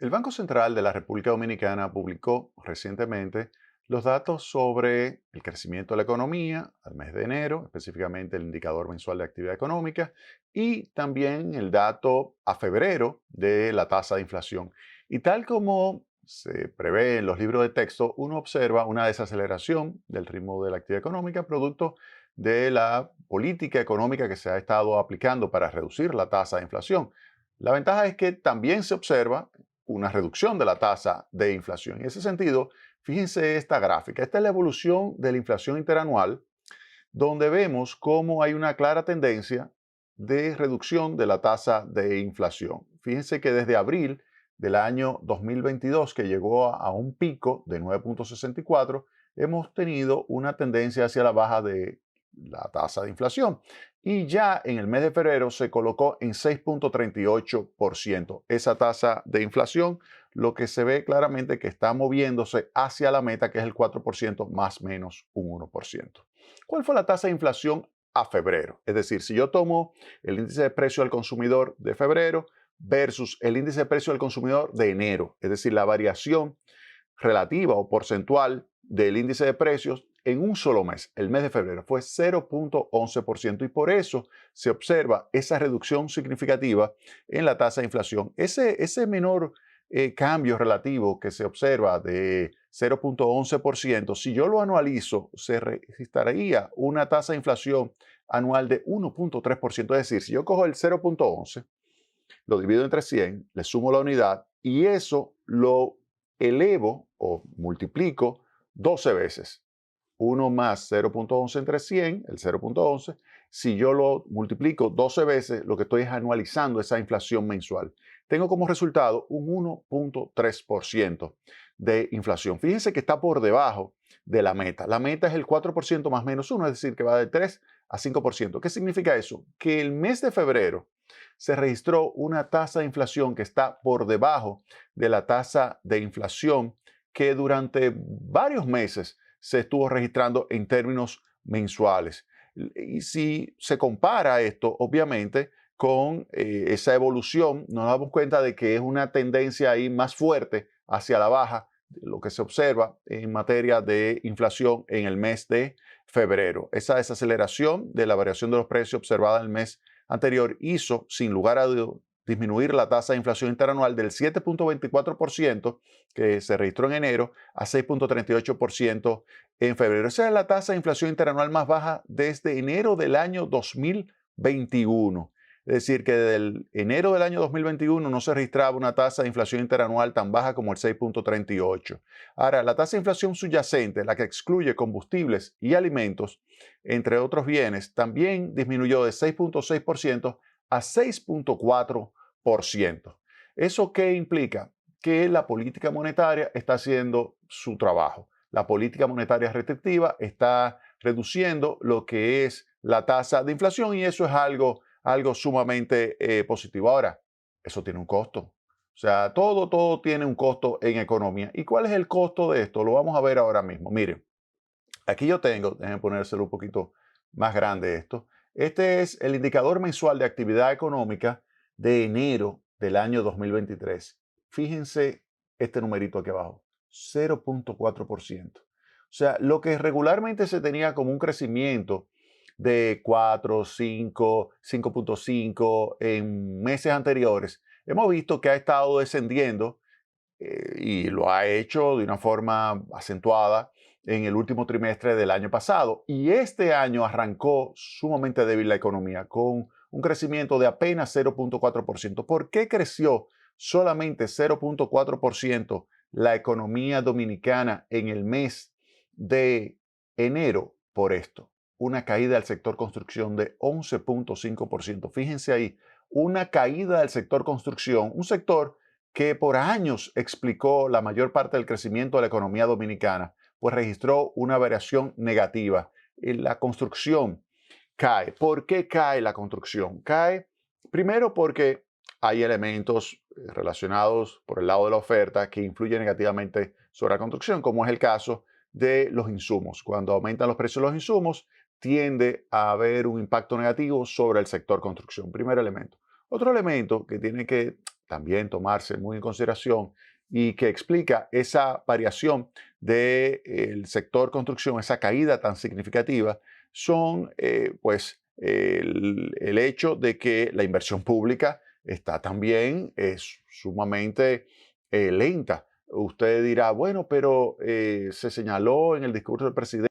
El Banco Central de la República Dominicana publicó recientemente los datos sobre el crecimiento de la economía al mes de enero, específicamente el indicador mensual de actividad económica, y también el dato a febrero de la tasa de inflación. Y tal como se prevé en los libros de texto, uno observa una desaceleración del ritmo de la actividad económica producto de la política económica que se ha estado aplicando para reducir la tasa de inflación. La ventaja es que también se observa una reducción de la tasa de inflación. En ese sentido, fíjense esta gráfica. Esta es la evolución de la inflación interanual, donde vemos cómo hay una clara tendencia de reducción de la tasa de inflación. Fíjense que desde abril del año 2022, que llegó a un pico de 9,64, hemos tenido una tendencia hacia la baja de la tasa de inflación. Y ya en el mes de febrero se colocó en 6,38% esa tasa de inflación, lo que se ve claramente que está moviéndose hacia la meta, que es el 4% más menos un 1%. ¿Cuál fue la tasa de inflación a febrero? Es decir, si yo tomo el índice de precio al consumidor de febrero versus el índice de precio al consumidor de enero, es decir, la variación relativa o porcentual del índice de precios en un solo mes, el mes de febrero, fue 0,11% y por eso se observa esa reducción significativa en la tasa de inflación. Ese menor cambio relativo que se observa de 0,11%, si yo lo anualizo, se registraría una tasa de inflación anual de 1,3%. Es decir, si yo cojo el 0,11, lo divido entre 100, le sumo la unidad y eso lo elevo o multiplico 12 veces. 1 más 0,11 entre 100, el 0,11. Si yo lo multiplico 12 veces, lo que estoy es anualizando esa inflación mensual. Tengo como resultado un 1,3% de inflación. Fíjense que está por debajo de la meta. La meta es el 4% más menos 1, es decir, que va de 3 a 5%. ¿Qué significa eso? Que el mes de febrero se registró una tasa de inflación que está por debajo de la tasa de inflación que durante varios meses se estuvo registrando en términos mensuales. Y si se compara esto, obviamente, con esa evolución, nos damos cuenta de que es una tendencia ahí más fuerte hacia la baja, lo que se observa en materia de inflación en el mes de febrero. Esa desaceleración de la variación de los precios observada en el mes anterior hizo, sin lugar a dudas, disminuir la tasa de inflación interanual del 7,24% que se registró en enero a 6,38% en febrero. Esa es la tasa de inflación interanual más baja desde enero del año 2021. Es decir, que desde enero del año 2021 no se registraba una tasa de inflación interanual tan baja como el 6,38. Ahora, la tasa de inflación subyacente, la que excluye combustibles y alimentos, entre otros bienes, también disminuyó de 6,6% a 6,4%. ¿Eso qué implica? Que la política monetaria está haciendo su trabajo. La política monetaria restrictiva está reduciendo lo que es la tasa de inflación y eso es algo sumamente positivo. Ahora, eso tiene un costo. O sea, todo tiene un costo en economía. ¿Y cuál es el costo de esto? Lo vamos a ver ahora mismo. Miren, aquí yo tengo, déjenme ponérselo un poquito más grande esto. Este es el indicador mensual de actividad económica de enero del año 2023. Fíjense este numerito aquí abajo, 0,4%. O sea, lo que regularmente se tenía como un crecimiento de 4, 5, 5,5 en meses anteriores, hemos visto que ha estado descendiendo y lo ha hecho de una forma acentuada en el último trimestre del año pasado. Y este año arrancó sumamente débil la economía, con un crecimiento de apenas 0,4%. ¿Por qué creció solamente 0,4% la economía dominicana en el mes de enero? Por esto, una caída del sector construcción de 11,5%. Fíjense ahí, una caída del sector construcción, un sector que por años explicó la mayor parte del crecimiento de la economía dominicana, pues registró una variación negativa. La construcción cae. ¿Por qué cae la construcción? Cae primero porque hay elementos relacionados por el lado de la oferta que influyen negativamente sobre la construcción, como es el caso de los insumos. Cuando aumentan los precios de los insumos, tiende a haber un impacto negativo sobre el sector construcción. Primer elemento. Otro elemento que tiene que también tomarse muy en consideración y que explica esa variación del sector construcción, esa caída tan significativa, son pues el hecho de que la inversión pública está también sumamente lenta. Usted dirá, bueno, pero se señaló en el discurso del presidente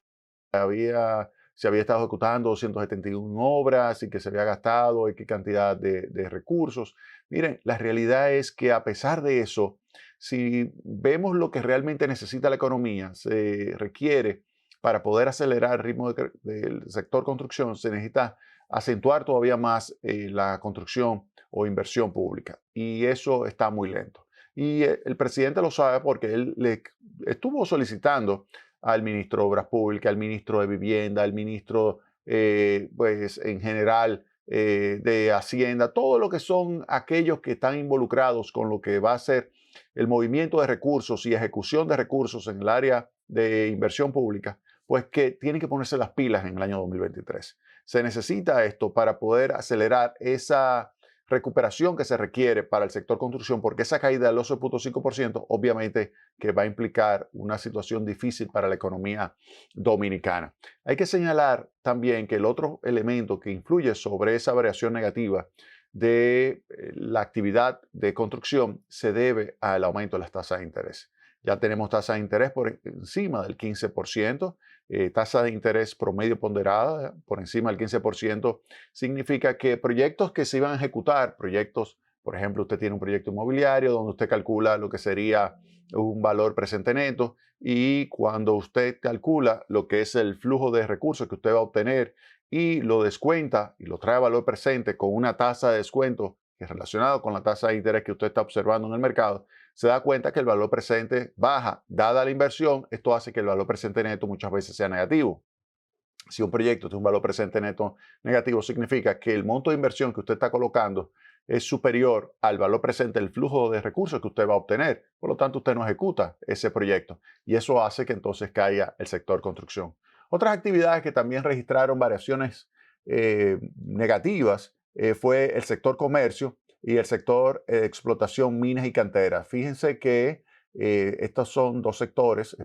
se había estado ejecutando 271 obras y que se había gastado X cantidad de recursos. Miren, la realidad es que a pesar de eso, si vemos lo que realmente necesita la economía, se requiere para poder acelerar el ritmo del sector construcción, se necesita acentuar todavía más la construcción o inversión pública. Y eso está muy lento. Y el presidente lo sabe porque él le estuvo solicitando al ministro de Obras Públicas, al ministro de Vivienda, al ministro, pues en general, de Hacienda, todo lo que son aquellos que están involucrados con lo que va a ser el movimiento de recursos y ejecución de recursos en el área de inversión pública, pues que tienen que ponerse las pilas en el año 2023. Se necesita esto para poder acelerar esa recuperación que se requiere para el sector construcción, porque esa caída del 12.5% obviamente que va a implicar una situación difícil para la economía dominicana. Hay que señalar también que el otro elemento que influye sobre esa variación negativa de la actividad de construcción se debe al aumento de las tasas de interés. Ya tenemos tasas de interés por encima del 15%, tasa de interés promedio ponderada por encima del 15%, significa que proyectos que se iban a ejecutar, proyectos, por ejemplo, usted tiene un proyecto inmobiliario donde usted calcula lo que sería un valor presente neto y cuando usted calcula lo que es el flujo de recursos que usted va a obtener y lo descuenta y lo trae a valor presente con una tasa de descuento que es relacionado con la tasa de interés que usted está observando en el mercado, se da cuenta que el valor presente baja. Dada la inversión, esto hace que el valor presente neto muchas veces sea negativo. Si un proyecto tiene un valor presente neto negativo, significa que el monto de inversión que usted está colocando es superior al valor presente del flujo de recursos que usted va a obtener. Por lo tanto, usted no ejecuta ese proyecto y eso hace que entonces caiga el sector construcción. Otras actividades que también registraron variaciones negativas fue el sector comercio y el sector explotación, minas y canteras. Fíjense que estos son dos sectores,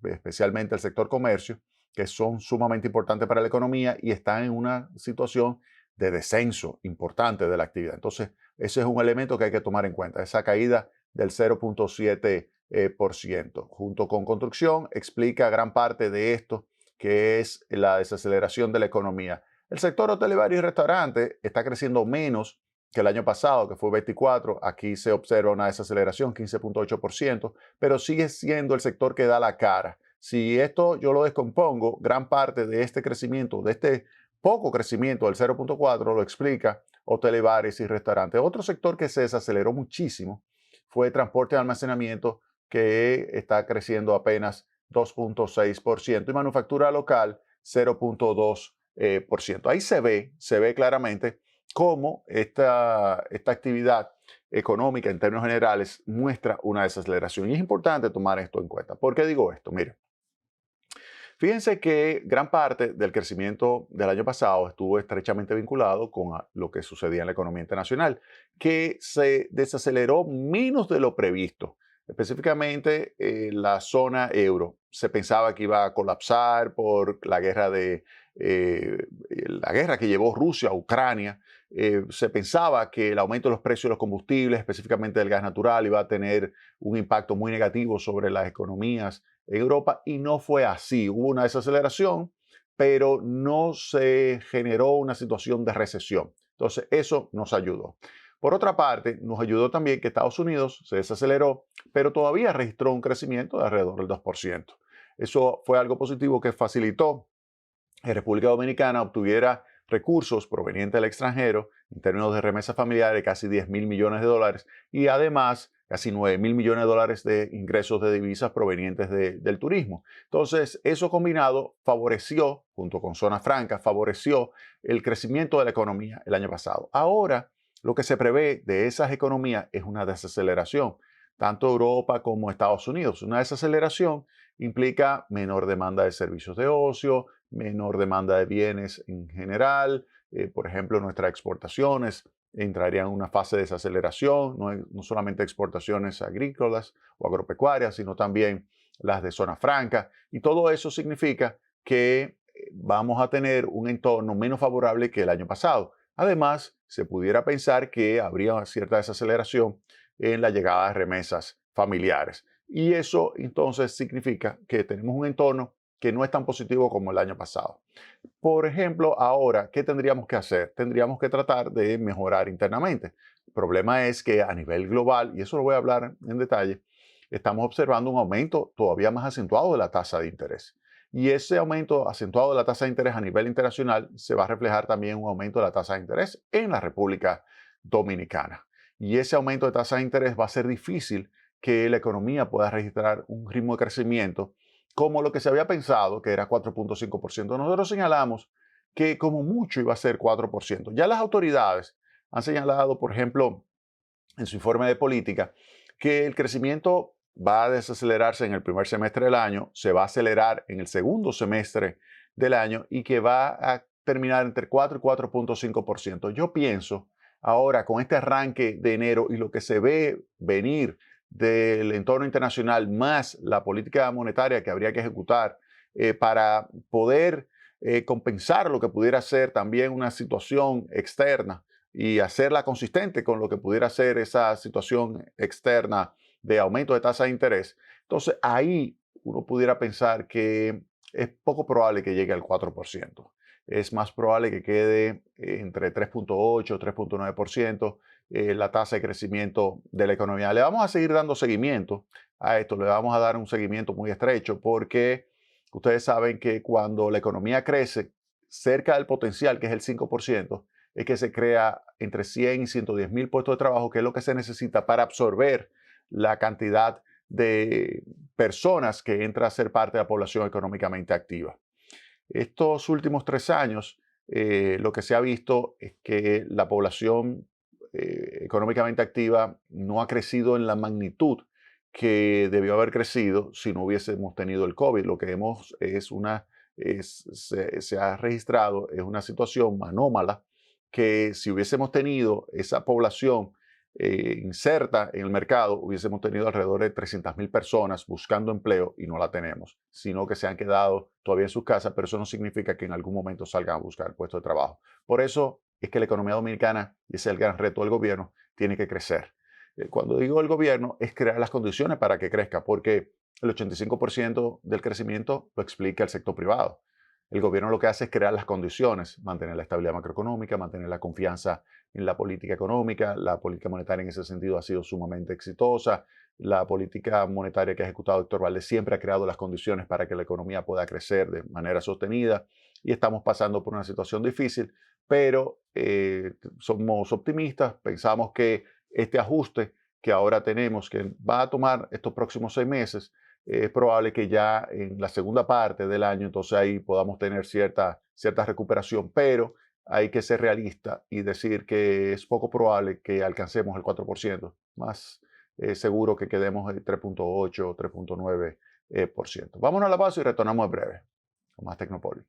especialmente el sector comercio, que son sumamente importantes para la economía y están en una situación de descenso importante de la actividad. Entonces, ese es un elemento que hay que tomar en cuenta, esa caída del 0.7%. Junto con construcción, explica gran parte de esto, que es la desaceleración de la economía. El sector hotelería y restaurante está creciendo menos que el año pasado, que fue 24. Aquí se observa una desaceleración, 15.8%, pero sigue siendo el sector que da la cara. Si esto yo lo descompongo, gran parte de este crecimiento, de este poco crecimiento del 0.4 lo explica hoteles, bares y restaurantes. Otro sector que se desaceleró muchísimo fue transporte y almacenamiento, que está creciendo apenas 2.6% y manufactura local 0.2%. Ahí se ve claramente cómo esta actividad económica en términos generales muestra una desaceleración. Y es importante tomar esto en cuenta. ¿Por qué digo esto? Mire, fíjense que gran parte del crecimiento del año pasado estuvo estrechamente vinculado con lo que sucedía en la economía internacional, que se desaceleró menos de lo previsto. Específicamente la zona euro. Se pensaba que iba a colapsar por la guerra que llevó Rusia a Ucrania. Se pensaba que el aumento de los precios de los combustibles, específicamente del gas natural, iba a tener un impacto muy negativo sobre las economías en Europa y no fue así. Hubo una desaceleración, pero no se generó una situación de recesión. Entonces, eso nos ayudó. Por otra parte, nos ayudó también que Estados Unidos se desaceleró, pero todavía registró un crecimiento de alrededor del 2%. Eso fue algo positivo que facilitó que República Dominicana obtuviera recursos provenientes del extranjero en términos de remesas familiares de casi 10.000 millones de dólares y además casi 9.000 millones de dólares de ingresos de divisas provenientes del turismo. Entonces, eso combinado favoreció, junto con Zona Franca, favoreció el crecimiento de la economía el año pasado. Ahora, lo que se prevé de esas economías es una desaceleración, tanto Europa como Estados Unidos. Una desaceleración implica menor demanda de servicios de ocio, menor demanda de bienes en general, por ejemplo, nuestras exportaciones entraría en una fase de desaceleración, no solamente exportaciones agrícolas o agropecuarias, sino también las de zona franca. Y todo eso significa que vamos a tener un entorno menos favorable que el año pasado. Además, se pudiera pensar que habría cierta desaceleración en la llegada de remesas familiares. Y eso entonces significa que tenemos un entorno que no es tan positivo como el año pasado. Por ejemplo, ahora, ¿qué tendríamos que hacer? Tendríamos que tratar de mejorar internamente. El problema es que a nivel global, y eso lo voy a hablar en detalle, estamos observando un aumento todavía más acentuado de la tasa de interés. Y ese aumento acentuado de la tasa de interés a nivel internacional se va a reflejar también un aumento de la tasa de interés en la República Dominicana. Y ese aumento de tasa de interés va a ser difícil que la economía pueda registrar un ritmo de crecimiento como lo que se había pensado, que era 4.5%. Nosotros señalamos que como mucho iba a ser 4%. Ya las autoridades han señalado, por ejemplo, en su informe de política, que el crecimiento va a desacelerarse en el primer semestre del año, se va a acelerar en el segundo semestre del año y que va a terminar entre 4 y 4.5%. Yo pienso ahora con este arranque de enero y lo que se ve venir del entorno internacional más la política monetaria que habría que ejecutar para poder compensar lo que pudiera ser también una situación externa y hacerla consistente con lo que pudiera ser esa situación externa de aumento de tasa de interés. Entonces ahí uno pudiera pensar que es poco probable que llegue al 4%. Es más probable que quede entre 3.8 y 3.9% la tasa de crecimiento de la economía. Le vamos a seguir dando seguimiento a esto, le vamos a dar un seguimiento muy estrecho porque ustedes saben que cuando la economía crece cerca del potencial, que es el 5%, es que se crea entre 100 y 110 mil puestos de trabajo, que es lo que se necesita para absorber la cantidad de personas que entra a ser parte de la población económicamente activa. Estos últimos 3 años, lo que se ha visto es que la población económicamente activa no ha crecido en la magnitud que debió haber crecido si no hubiésemos tenido el COVID. Lo que vemos es se ha registrado es una situación anómala que si hubiésemos tenido esa población inserta en el mercado, hubiésemos tenido alrededor de 300.000 personas buscando empleo y no la tenemos, sino que se han quedado todavía en sus casas, pero eso no significa que en algún momento salgan a buscar puestos de trabajo. Por eso es que la economía dominicana, y ese es el gran reto del gobierno, tiene que crecer. Cuando digo el gobierno, es crear las condiciones para que crezca, porque el 85% del crecimiento lo explica el sector privado. El gobierno lo que hace es crear las condiciones, mantener la estabilidad macroeconómica, mantener la confianza en la política económica. La política monetaria en ese sentido ha sido sumamente exitosa. La política monetaria que ha ejecutado Héctor Valdés siempre ha creado las condiciones para que la economía pueda crecer de manera sostenida y estamos pasando por una situación difícil, pero somos optimistas, pensamos que este ajuste que ahora tenemos, que va a tomar estos próximos 6 meses, es probable que ya en la segunda parte del año, entonces ahí podamos tener cierta recuperación, pero hay que ser realista y decir que es poco probable que alcancemos el 4%, más seguro que quedemos en 3.8 o 3.9%. Vámonos a la pausa y retornamos en breve con más Tecnopoli.